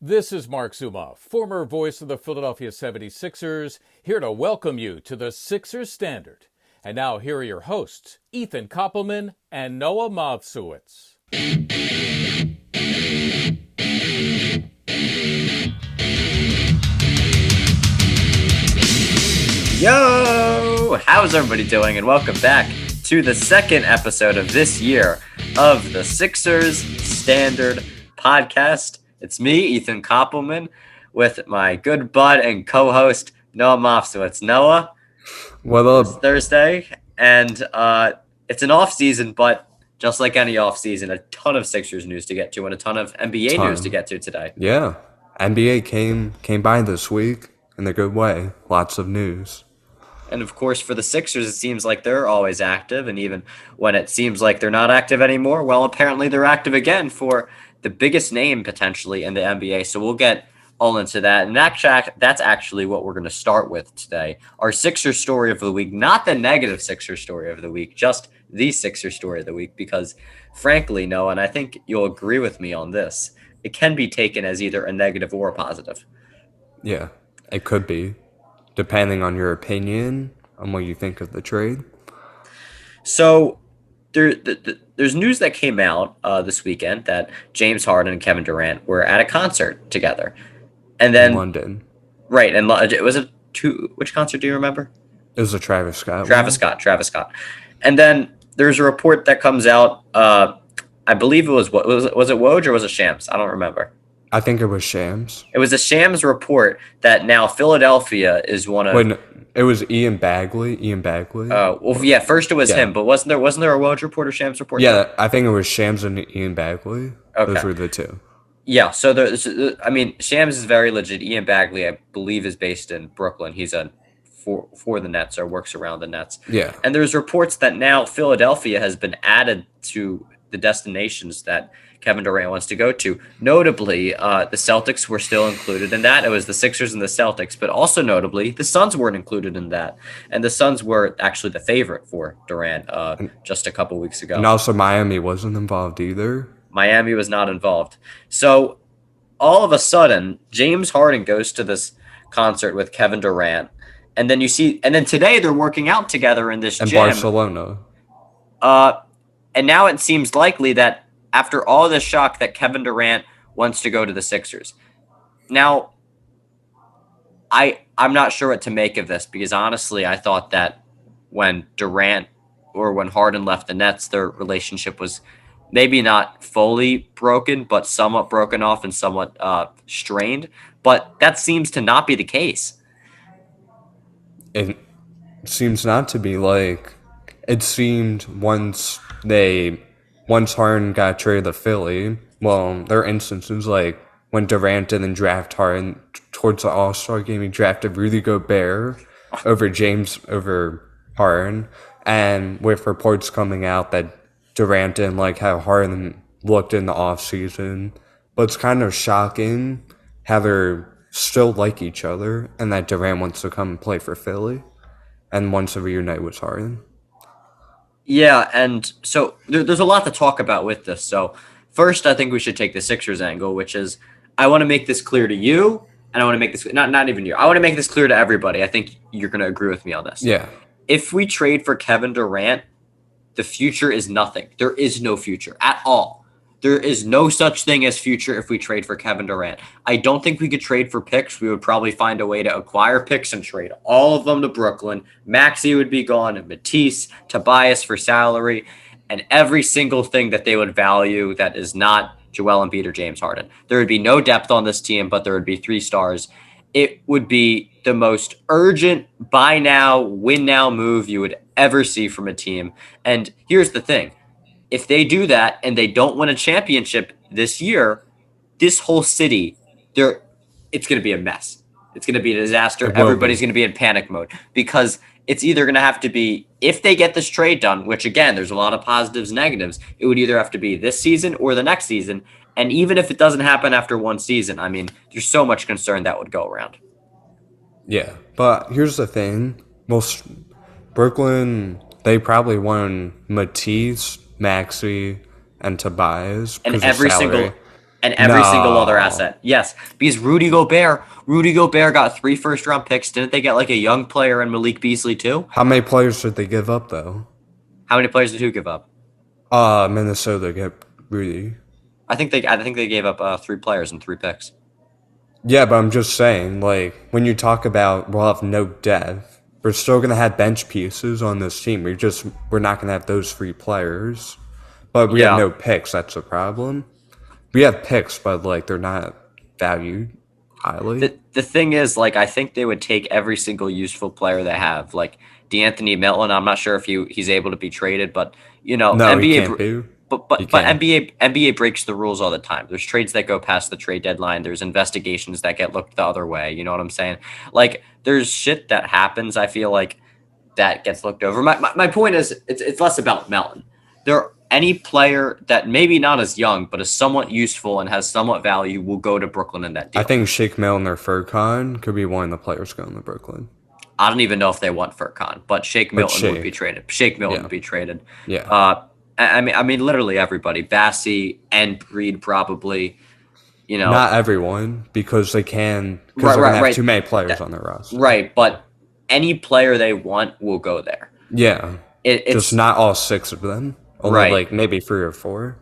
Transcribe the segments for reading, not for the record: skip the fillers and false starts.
This is Mark Zuma, former voice of the Philadelphia 76ers, here to welcome you to the Sixers Standard. And now here are your hosts, Ethan Koppelman and Noah Movsowitz. Yo! How's everybody doing? And welcome back to the second episode of this year of the Sixers Standard podcast. It's me, Ethan Koppelman, with my good bud and co-host, Noah Movsowitz. Noah, what up? It's Thursday, and it's an off-season, but just like any off-season, a ton of Sixers news to get to and a ton of NBA news to get to today. Yeah, NBA came by this week in a good way. Lots of news. And of course, for the Sixers, it seems like they're always active. And even when it seems like they're not active anymore, well, apparently they're active again for the biggest name potentially in the NBA. So we'll get all into that. And that's actually what we're going to start with today. Our Sixers story of the week, not the negative Sixers story of the week, just the Sixers story of the week. Because frankly, Noah, and I think you'll agree with me on this, it can be taken as either a negative or a positive. Yeah, it could be, depending on your opinion on what you think of the trade. So there's news that came out this weekend that James Harden and Kevin Durant were at a concert together. And then in London. Right. And it was which concert do you remember? It was a Travis Scott. Travis Scott. And then there's a report that comes out. I believe it was it Woj or was it Shams? I don't remember. I think it was Shams. It was a Shams report that now Philadelphia is one of. Wait, no, it was Ian Bagley. Well, yeah. First it was him, but wasn't there a Woj report or Shams report? Yeah, I think it was Shams and Ian Bagley. Okay. Those were the two. Yeah. So Shams is very legit. Ian Bagley, I believe, is based in Brooklyn. He's for the Nets or works around the Nets. Yeah. And there's reports that now Philadelphia has been added to the destinations that Kevin Durant wants to go to. Notably, the Celtics were still included in that. It was the Sixers and the Celtics, but also notably, the Suns weren't included in that. And the Suns were actually the favorite for Durant just a couple weeks ago. And also Miami wasn't involved either. Miami was not involved. So all of a sudden, James Harden goes to this concert with Kevin Durant. And then today they're working out together in this gym. In Barcelona. And now it seems likely that after all this shock that Kevin Durant wants to go to the Sixers. Now, I'm not sure what to make of this because honestly, I thought that when Harden left the Nets, their relationship was maybe not fully broken, but somewhat broken off and somewhat strained. But that seems to not be the case. It seems not to be. Like, it seemed once Harden got traded to Philly, well, there are instances like when Durant didn't draft Harden towards the All-Star game, he drafted Rudy Gobert over Harden, and with reports coming out that Durant didn't like how Harden looked in the offseason. But it's kind of shocking how they're still like each other and that Durant wants to come and play for Philly and wants to reunite with Harden. Yeah, and so there's a lot to talk about with this. So first, I think we should take the Sixers angle, which is I want to make this clear to you, and I want to make this not even you. I want to make this clear to everybody. I think you're going to agree with me on this. Yeah. If we trade for Kevin Durant, the future is nothing. There is no future at all. There is no such thing as future if we trade for Kevin Durant. I don't think we could trade for picks. We would probably find a way to acquire picks and trade all of them to Brooklyn. Maxey would be gone, and Matisse, Tobias for salary, and every single thing that they would value that is not Joel Embiid or James Harden. There would be no depth on this team, but there would be 3 stars. It would be the most urgent buy now, win now move you would ever see from a team. And here's the thing. If they do that and they don't win a championship this year, this whole city, it's going to be a mess. It's going to be a disaster. Everybody's going to be in panic mode because it's either going to have to be, if they get this trade done, which again, there's a lot of positives and negatives, it would either have to be this season or the next season. And even if it doesn't happen after one season, I mean, there's so much concern that would go around. Yeah, but here's the thing. Brooklyn, they probably won Matisse, Maxey, and Tobias. And every single and every single other No. asset. Yes, because Rudy Gobert got 3 first-round picks. Didn't they get like a young player in Malik Beasley too? How many players did they give up though? How many players did who give up? Minnesota get Rudy. I think they gave up 3 players and 3 picks. Yeah, but I'm just saying, like, when you talk about we'll have no depth, we're still gonna have bench pieces on this team. We're not gonna have those 3 players. But we have Yeah. no picks, that's the problem. We have picks, but like they're not valued highly. The thing is, like, I think they would take every single useful player they have. Like D'Anthony Melton, I'm not sure if he's able to be traded, but No, he NBA, can't be. but He but can't. NBA breaks the rules all the time. There's trades that go past the trade deadline. There's investigations that get looked the other way. You know what I'm saying? Like, there's shit that happens. I feel like that gets looked over. My point is, it's less about Melton. Any player that maybe not as young, but is somewhat useful and has somewhat value will go to Brooklyn in that deal. I think Shake Milton or Furkan could be one of the players going to Brooklyn. I don't even know if they want Furkan, but Shake Milton would be traded. Shake Milton would be traded. Yeah. I mean, literally everybody. Bassey and Breed probably. Not everyone, because they're going to have too many players on their roster. Right, but any player they want will go there. Yeah. It's just not all 6 of them. Only like maybe 3 or 4.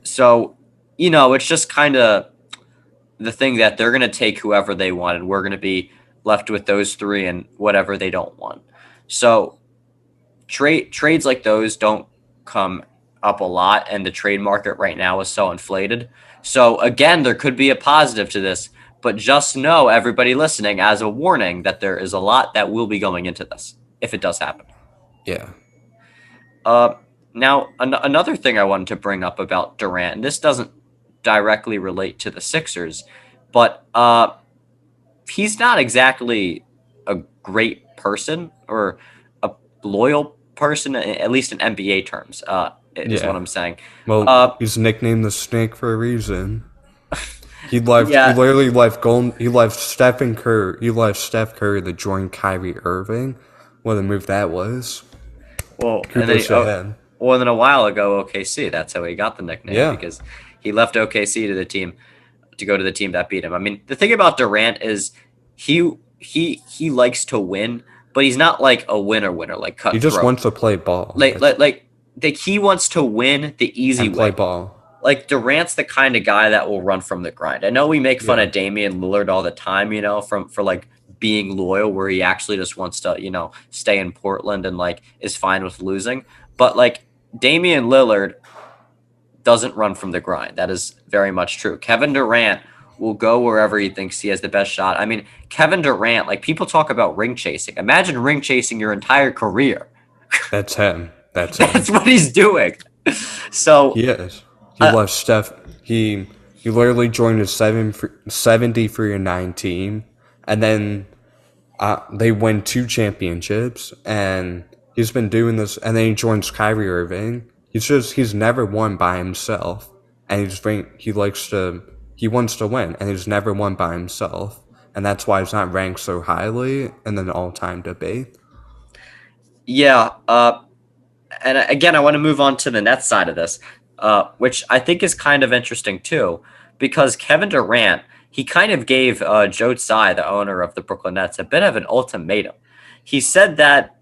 So, it's just kind of the thing that they're going to take whoever they want, and we're going to be left with those 3 and whatever they don't want. So trades like those don't come up a lot, and the trade market right now is so inflated. So again, there could be a positive to this, but just know, everybody listening, as a warning, that there is a lot that will be going into this if it does happen. Yeah. Now, another thing I wanted to bring up about Durant, and this doesn't directly relate to the Sixers, but he's not exactly a great person or a loyal person, at least in NBA terms, is what I'm saying. Well, he's nicknamed the Snake for a reason. He literally left Steph Curry to join Kyrie Irving. What a move that was. Well, and then a while ago, OKC. That's how he got the nickname, because he left OKC to go to the team that beat him. I mean, the thing about Durant is he likes to win, but he's not like a winner like cutthroat. He just wants to play ball. Like he wants to win the easy way. Play ball. Like, Durant's the kind of guy that will run from the grind. I know we make fun of Damian Lillard all the time, for like being loyal, where he actually just wants to, stay in Portland and like is fine with losing. But like, Damian Lillard doesn't run from the grind. That is very much true. Kevin Durant will go wherever he thinks he has the best shot. I mean, Kevin Durant, like, people talk about ring chasing. Imagine ring chasing your entire career. That's him. That's what he's doing. So he is. He left Steph. He literally joined a 73-9 team, and then they win 2 championships, and he's been doing this. And then he joins Kyrie Irving. He's never won by himself, and he wants to win, and he's never won by himself, and that's why he's not ranked so highly in an all-time debate. Yeah. And again, I want to move on to the Nets side of this, which I think is kind of interesting too, because Kevin Durant, he kind of gave Joe Tsai, the owner of the Brooklyn Nets, a bit of an ultimatum. He said that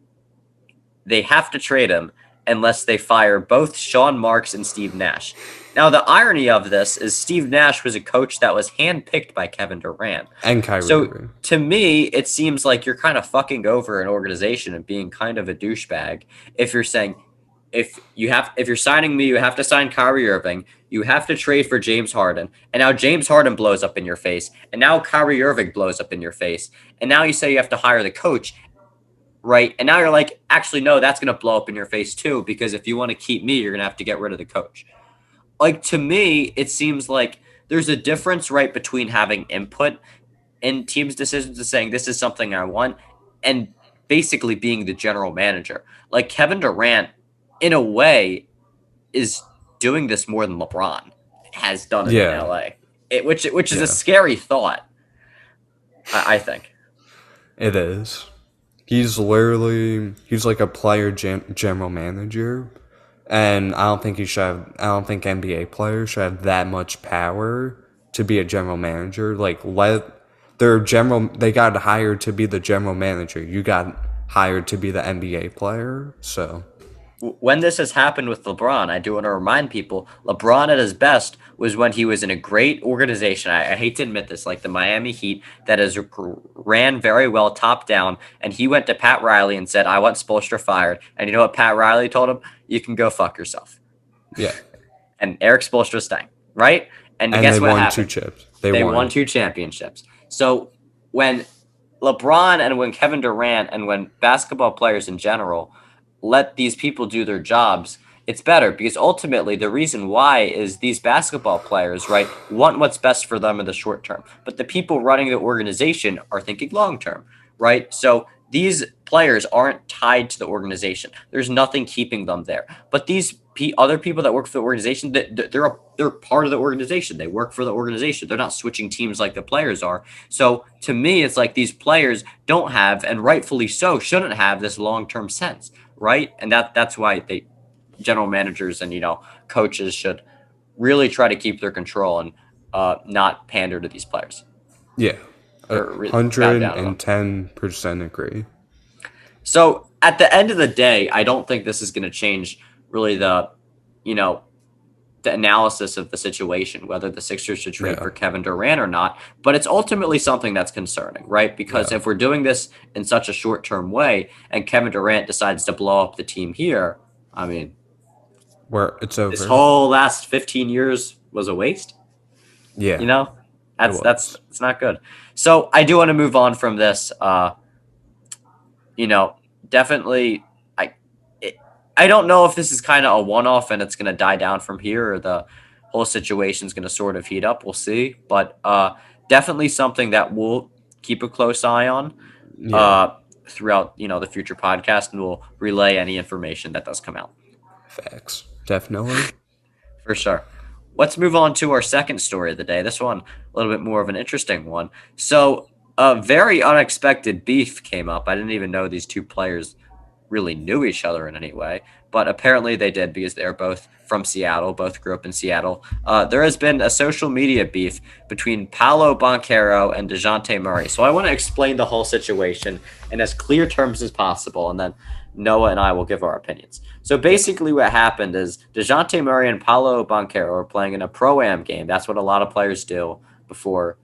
they have to trade him unless they fire both Sean Marks and Steve Nash. Now, the irony of this is Steve Nash was a coach that was handpicked by Kevin Durant. And Kyrie. So, to me, it seems like you're kind of fucking over an organization and being kind of a douchebag if you're saying, if you're signing me, you have to sign Kyrie Irving, you have to trade for James Harden, and now James Harden blows up in your face, and now Kyrie Irving blows up in your face, and now you say you have to hire the coach, right? And now you're like, actually, no, that's going to blow up in your face too, because if you want to keep me, you're going to have to get rid of the coach. Like, to me, it seems like there's a difference, right, between having input in teams' decisions and saying, this is something I want, and basically being the general manager. Like, Kevin Durant, in a way, is doing this more than LeBron has done in LA, which is a scary thought, I think. It is. He's like a player general manager, And I don't think I don't think NBA players should have that much power to be a general manager. Like they got hired to be the general manager. You got hired to be the NBA player. So When this has happened with LeBron, I do want to remind people LeBron at his best was when he was in a great organization. I hate to admit this, like the Miami Heat, that is ran very well top down. And he went to Pat Riley and said, I want Spoelstra fired. And you know what Pat Riley told him? You can go fuck yourself. yeah, And Eric Spoelstra stank, right? And and they guess what won two happened? chips. They won 2 championships. So when LeBron and when Kevin Durant and when basketball players in general let these people do their jobs, it's better because ultimately the reason why is these basketball players, right, want what's best for them in the short term. But the people running the organization are thinking long term, right? So these players aren't tied to the organization. There's nothing keeping them there. But these other people that work for the organization, they're part of the organization. They work for the organization. They're not switching teams like the players are. So to me, it's like these players don't have, and rightfully so, shouldn't have this long-term sense, right? And that's why general managers and coaches should really try to keep their control and not pander to these players Yeah, or bow hundred down to them. and 10% agree. So at the end of the day, I don't think this is going to change really you know, the analysis of the situation, whether the Sixers should trade for Kevin Durant or not. But it's ultimately something that's concerning, right? Because if we're doing this in such a short-term way and Kevin Durant decides to blow up the team here, I mean, Where it's over. this whole last 15 years was a waste. Yeah, That's it's not good. So I do want to move on from this. Definitely, I don't know if this is kind of a one-off and it's going to die down from here, or the whole situation is going to sort of heat up. We'll see, but definitely something that we'll keep a close eye on throughout the future podcast, and we'll relay any information that does come out. facts. Definitely. For sure. Let's move on to our second story of the day. This one, a little bit more of an interesting one. So, a very unexpected beef came up. I didn't even know these two players really knew each other in any way, but apparently they did because they're both from Seattle, both grew up in Seattle. There has been a social media beef between Paolo Banchero and Dejounte Murray. So I want to explain the whole situation in as clear terms as possible, and then Noah and I will give our opinions. So basically what happened is Dejounte Murray and Paolo Banchero are playing in a Pro-Am game. That's what a lot of players do before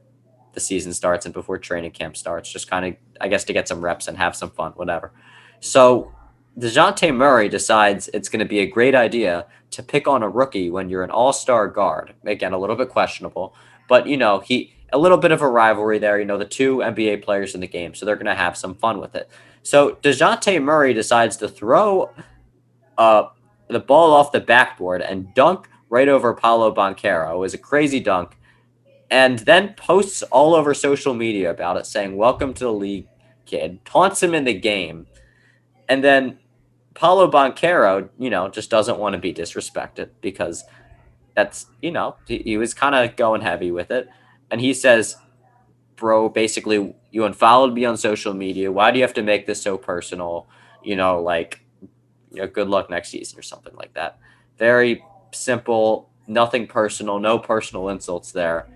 the season starts and before training camp starts, just kind of, I guess, to get some reps and have some fun, whatever. So Dejounte Murray decides it's going to be a great idea to pick on a rookie when you're an all-star guard. Again, a little bit questionable, but a little bit of a rivalry there. The two NBA players in the game, so they're going to have some fun with it. So Dejounte Murray decides to throw the ball off the backboard and dunk right over Paolo Banchero. It was a crazy dunk, and then posts all over social media about it, saying, "Welcome to the league, kid." Taunts him in the game. And then Paolo Banchero, just doesn't want to be disrespected because that's, he was kind of going heavy with it. And he says, bro, basically, you unfollowed me on social media. Why do you have to make this so personal? Good luck next season or something like that. Very simple, nothing personal, no personal insults there.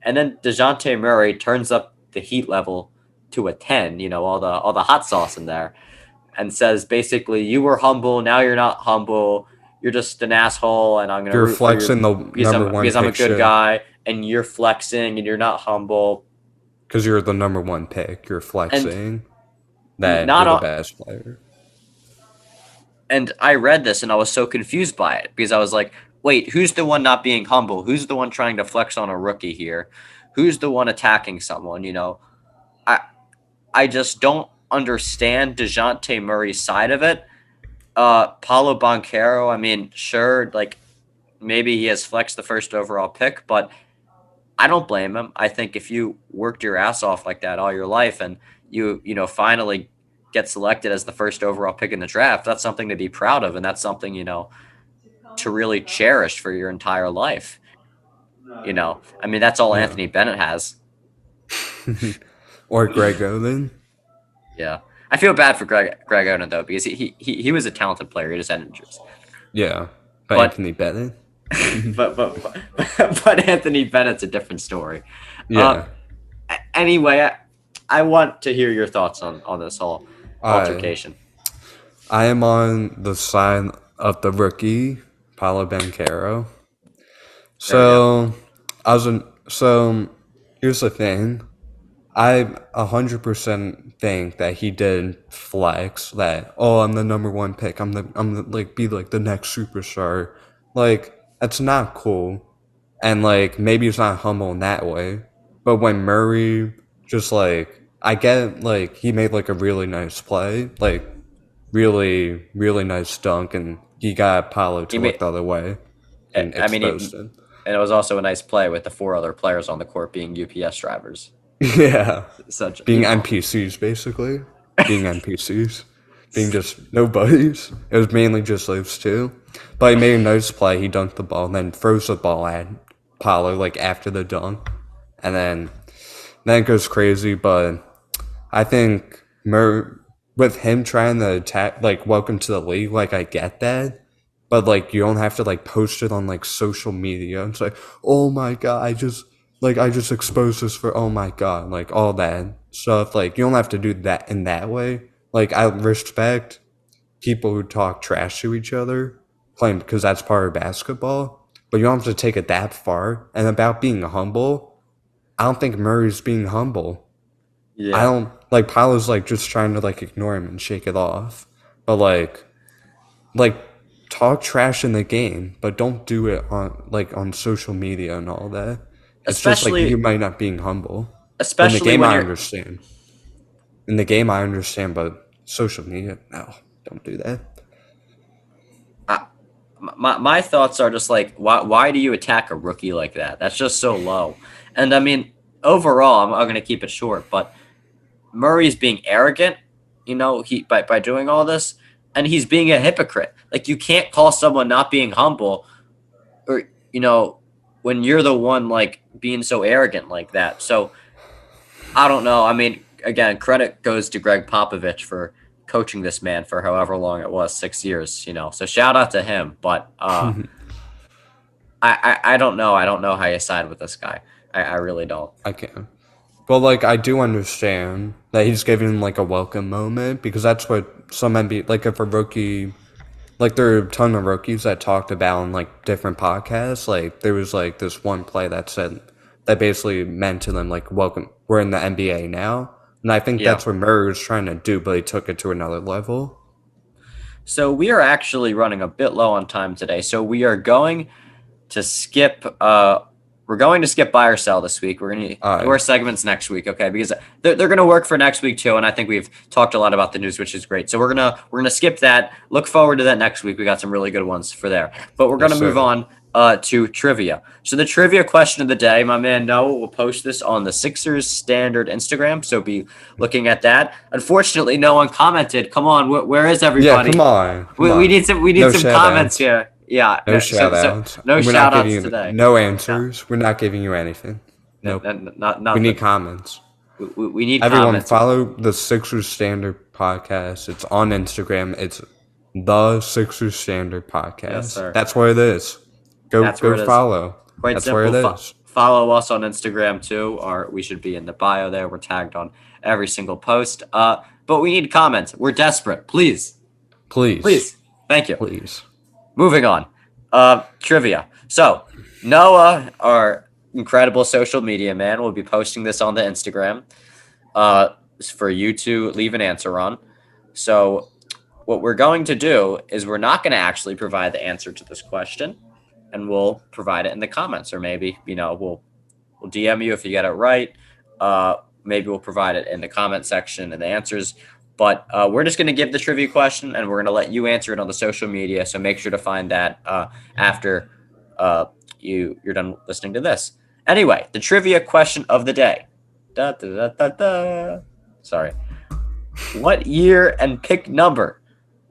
And then Dejounte Murray turns up the heat level to a 10, all the hot sauce in there, and says basically, you were humble, now you're not humble, you're just an asshole, and I'm gonna You're root for flexing the number one because I'm a pick good shit. guy, and you're flexing and you're not humble. Because you're the number one pick. You're flexing that not you're the a- best player. And I read this and I was so confused by it because I was like, wait, who's the one not being humble? Who's the one trying to flex on a rookie here? Who's the one attacking someone? I just don't understand Dejounte Murray's side of it. Paolo Banchero, I mean, sure, like maybe he has flexed the first overall pick, but I don't blame him. I think if you worked your ass off like that all your life and you finally get selected as the first overall pick in the draft, that's something to be proud of, and that's something to really cherish for your entire life. I mean, that's all Anthony Bennett has. Or Greg Oden. Yeah, I feel bad for Greg Oden though because he was a talented player. He just had injuries. Yeah, but But Anthony Bennett. but Anthony Bennett's a different story. Yeah. Anyway, I want to hear your thoughts on this whole I altercation. I am on the side of the rookie, Paolo Banchero. There we go. So here's the thing. I 100% think that he did flex that. Oh, I'm the number one pick. Like be like the next superstar. Like that's not cool, and like maybe it's not humble in that way. But when Murray just like I get like he made like a really nice play, like really nice dunk, and he got Paolo He to look made. the other way and I mean, exposed him. and it was also a nice play with the 4 other players on the court being UPS drivers. Yeah, Such being NPCs basically, being NPCs, being just nobodies. It was mainly just those two, but he made a nice play. He dunked the ball and then throws the ball at Paolo like after the dunk, and then it goes crazy. But I think with him trying to attack, like welcome to the league, like I get that. But like you don't have to like post it on like social media. It's like, oh my god, I just exposed this for oh my god, like all that stuff. Like you don't have to do that in that way. Like I respect people who talk trash to each other, playing because that's part of basketball. But you don't have to take it that far. And about being humble, I don't think Murray's being humble. I Yeah. don't like Paolo's like just trying to like ignore him and shake it off. But like talk trash in the game, but don't do it on social media and all that. It's just like you Especially might not being humble. But in the especially game when I you're understand. In the game I understand, but social media, no, don't do that. my thoughts are just like why do you attack a rookie like that? That's just so low. And I mean, overall, I'm going to keep it short, but Murray's being arrogant, he by doing all this, and he's being a hypocrite. Like you can't call someone not being humble, or when you're the one like being so arrogant like that. So I don't know. I mean, again, credit goes to Greg Popovich for coaching this man for however long it was, 6 years. So shout out to him. But I don't know. I don't know how you side with this guy. I really don't. I can. But like I do understand that he's giving him like a welcome moment because that's what some NBA like if a rookie like there are a ton of rookies that talked about in like different podcasts. Like there was like this one play that said that basically meant to them like welcome we're in the NBA now. And I think Yeah. that's what Murray was trying to do, but he took it to another level. So we are actually running a bit low on time today. So we are going to skip. We're going to skip buy or sell this week. We're going to do our segments next week, okay? Because they're going to work for next week too. And I think we've talked a lot about the news, which is great. So we're gonna skip that. Look forward to that next week. We got some really good ones for there. But we're gonna move on to trivia. So the trivia question of the day, my man Noah will post this on the Sixers Standard Instagram. So be looking at that. Unfortunately, no one commented. Come on, where is everybody? Yeah, come on. We need some comments here. Yeah. No shout outs. No We're shout not outs giving you today. no answers. We're not giving you anything. Nope. Nothing. We need comments. We need Everyone comments. follow the Sixers Standard podcast. It's on Instagram. It's the Sixers Standard podcast. Yes, sir. That's where it is. Go follow. Quite That's simple. where it is. Follow us on Instagram too, or we should be in the bio there. We're tagged on every single post. But we need comments. We're desperate. Please. Thank you. Please. Moving on. Trivia. So Noah, our incredible social media man, will be posting this on the Instagram for you to leave an answer on. So what we're going to do is we're not going to actually provide the answer to this question, and we'll provide it in the comments, or maybe we'll DM you if you get it right. Maybe we'll provide it in the comment section and the answers. But we're just going to give the trivia question, and we're going to let you answer it on the social media. So make sure to find that after you're done listening to this. Anyway, the trivia question of the day. Sorry. What year and pick number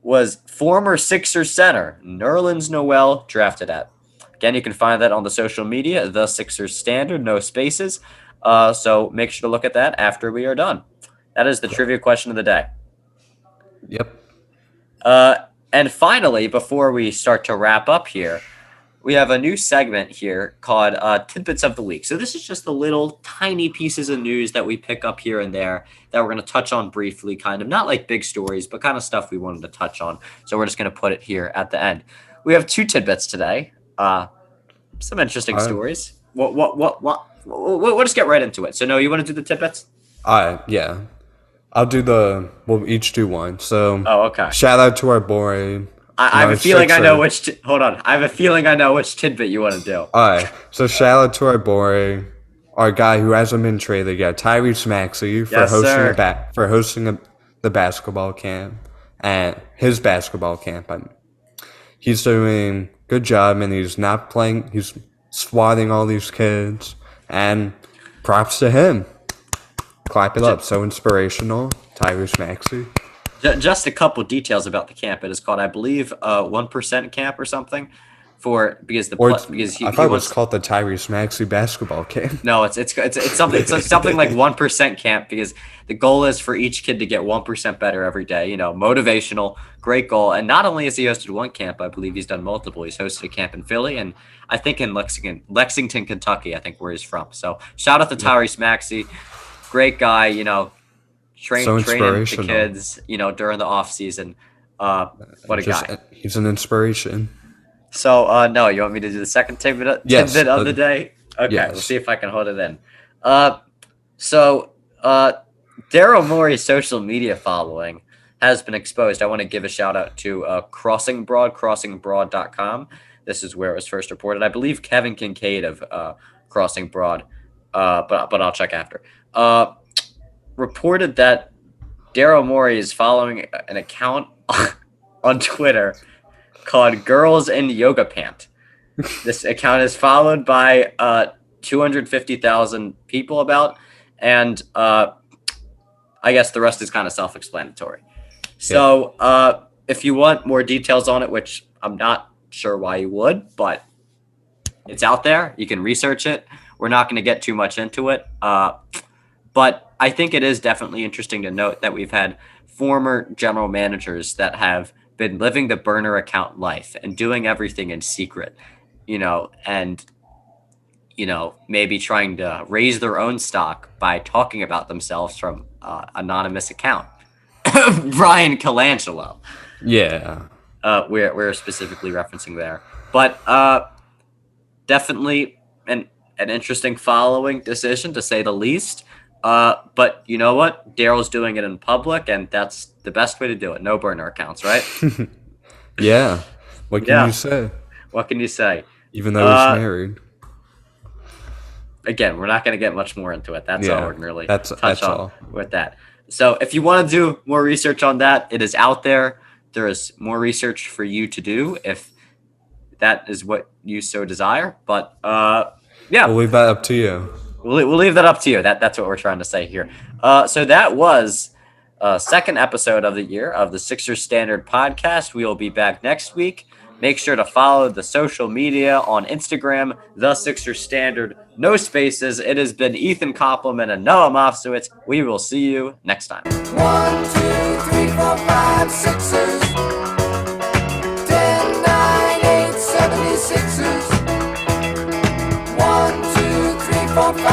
was former Sixers center Nerlens Noel drafted at? Again, you can find that on the social media, the Sixers Standard, no spaces. So make sure to look at that after we are done. That is the trivia question of the day. Yep. And finally, before we start to wrap up here, we have a new segment here called Tidbits of the Week. So this is just the little tiny pieces of news that we pick up here and there that we're going to touch on briefly, kind of not like big stories, but kind of stuff we wanted to touch on. So we're just going to put it here at the end. We have 2 tidbits today. Some interesting stories. We'll just get right into it. So, no, you want to do the tidbits? Yeah. We'll each do one. So, okay. Shout out to our boy. I have a feeling I know which. Hold on. I have a feeling I know which tidbit you want to do. All right. So, shout out to our boy, our guy who hasn't been traded yet, Tyrese Maxey, for hosting the basketball camp and his basketball camp. He's doing a good job, and he's not playing. He's swatting all these kids, and props to him. Clap it up. So inspirational. Tyrese Maxey. Just a couple details about the camp. It is called, I believe, 1% camp or something. I thought it was called the Tyrese Maxey basketball camp. No, it's something like 1% camp, because the goal is for each kid to get 1% better every day. You know, motivational, great goal. And not only has he hosted one camp, I believe he's done multiple. He's hosted a camp in Philly and I think in Lexington, Kentucky, I think where he's from. So shout out to Tyrese Maxey, great guy. You know, training the kids. You know, during the off season. What a guy! He's an inspiration. So, no, you want me to do the second tidbit of the day? Okay, yes. We'll see if I can hold it in. Daryl Morey's social media following has been exposed. I want to give a shout out to Crossing Broad, crossingbroad.com. This is where it was first reported. I believe Kevin Kincaid of Crossing Broad, but I'll check after. Reported that Daryl Morey is following an account on Twitter called Girls in Yoga Pant. This account is followed by 250,000 people about, and I guess the rest is kind of self-explanatory. So if you want more details on it, which I'm not sure why you would, but it's out there. You can research it. We're not going to get too much into it. But I think it is definitely interesting to note that we've had former general managers that have been living the burner account life and doing everything in secret, you know, and, you know, maybe trying to raise their own stock by talking about themselves from anonymous account. Brian Colangelo. Yeah. We're specifically referencing there. But definitely an interesting following decision, to say the least. But you know what? Daryl's doing it in public, and that's the best way to do it. No burner accounts, right? Yeah. What can you say? What can you say? Even though he's married. Again, we're not going to get much more into it. That's all we're going to really touch on all. with that. So if you want to do more research on that, it is out there. There is more research for you to do if that is what you so desire. But we'll leave that up to you. We'll leave that up to you. That's what we're trying to say here. So that was second episode of the year of the Sixers Standard podcast. We will be back next week. Make sure to follow the social media on Instagram, the Sixers Standard, no spaces. It has been Ethan Koppelman and Noah Mofsowitz. We will see you next time. 1, 2, 3, 4, 5, Sixers. 10, 9, 8, 76ers. 1, 2, 3, 4, 5.